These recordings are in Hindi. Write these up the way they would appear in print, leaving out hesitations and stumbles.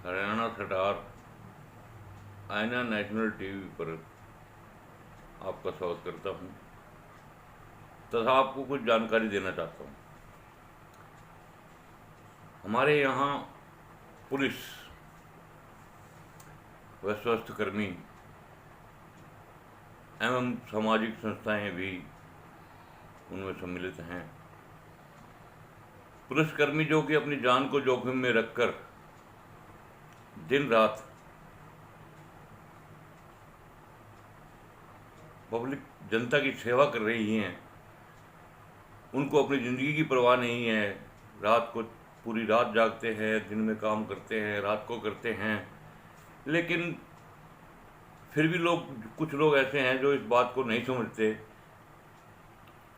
हरियाणा सरकार आईना नेशनल टीवी पर आपका स्वागत करता हूं तथा आपको कुछ जानकारी देना चाहता हूं। हमारे यहाँ पुलिस व स्वास्थ्यकर्मी एवं सामाजिक संस्थाएं भी उनमें सम्मिलित हैं। पुलिसकर्मी जो कि अपनी जान को जोखिम में रखकर दिन रात पब्लिक जनता की सेवा कर रही हैं, उनको अपनी ज़िंदगी की परवाह नहीं है। रात को पूरी रात जागते हैं, दिन में काम करते हैं, रात को करते हैं, लेकिन फिर भी कुछ लोग ऐसे हैं जो इस बात को नहीं समझते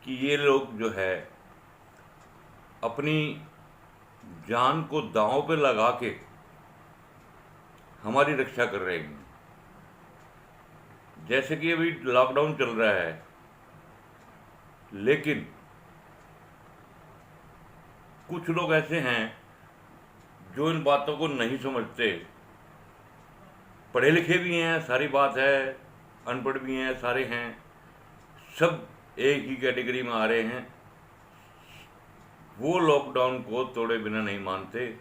कि ये लोग जो है अपनी जान को दांव पे लगा के हमारी रक्षा कर रहे हैं। जैसे कि अभी लॉकडाउन चल रहा है, लेकिन कुछ लोग ऐसे हैं जो इन बातों को नहीं समझते। पढ़े लिखे भी हैं, सारी बात है, अनपढ़ भी हैं, सारे हैं, सब एक ही कैटेगरी में आ रहे हैं। वो लॉकडाउन को तोड़े बिना नहीं मानते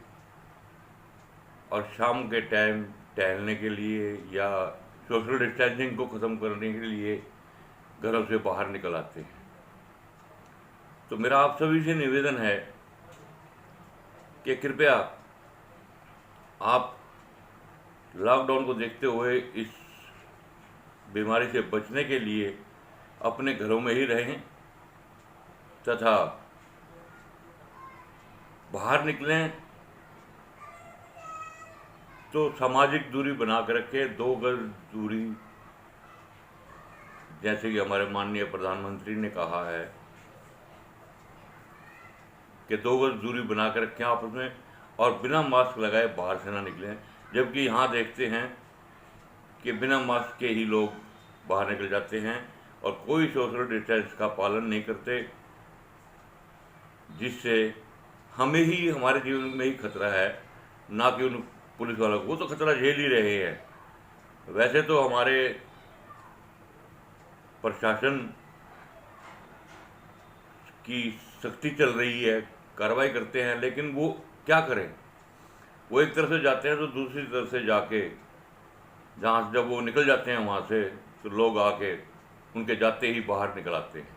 और शाम के टाइम टहलने के लिए या सोशल डिस्टेंसिंग को ख़त्म करने के लिए घरों से बाहर निकल आते हैं। तो मेरा आप सभी से निवेदन है कि कृपया आप लॉकडाउन को देखते हुए इस बीमारी से बचने के लिए अपने घरों में ही रहें तथा बाहर निकलें तो सामाजिक दूरी बना कर रखें, 2 गज दूरी, जैसे कि हमारे माननीय प्रधानमंत्री ने कहा है कि 2 गज दूरी बना कर रखें आपस में और बिना मास्क लगाए बाहर से ना निकलें। जबकि यहाँ देखते हैं कि बिना मास्क के ही लोग बाहर निकल जाते हैं और कोई सोशल डिस्टेंस का पालन नहीं करते, जिससे हमें ही, हमारे जीवन में ही खतरा है, ना कि उन पुलिस वालों को। वो तो खतरा झेल ही रहे हैं। वैसे तो हमारे प्रशासन की सख्ती चल रही है, कार्रवाई करते हैं, लेकिन वो क्या करें? वो एक तरफ से जाते हैं तो दूसरी तरफ से जाके जहाँ जब वो निकल जाते हैं वहाँ से, तो लोग आके उनके जाते ही बाहर निकल आते हैं।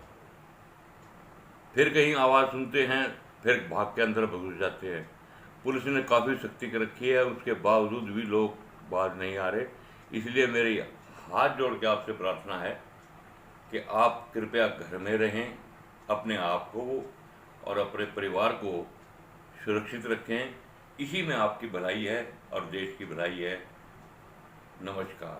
फिर कहीं आवाज़ सुनते हैं, फिर भाग के अंदर घुस जाते हैं। पुलिस ने काफ़ी सख्ती कर रखी है, उसके बावजूद भी लोग बाहर नहीं आ रहे। इसलिए मेरी हाथ जोड़ के आपसे प्रार्थना है कि आप कृपया घर में रहें, अपने आप को और अपने परिवार को सुरक्षित रखें। इसी में आपकी भलाई है और देश की भलाई है। नमस्कार।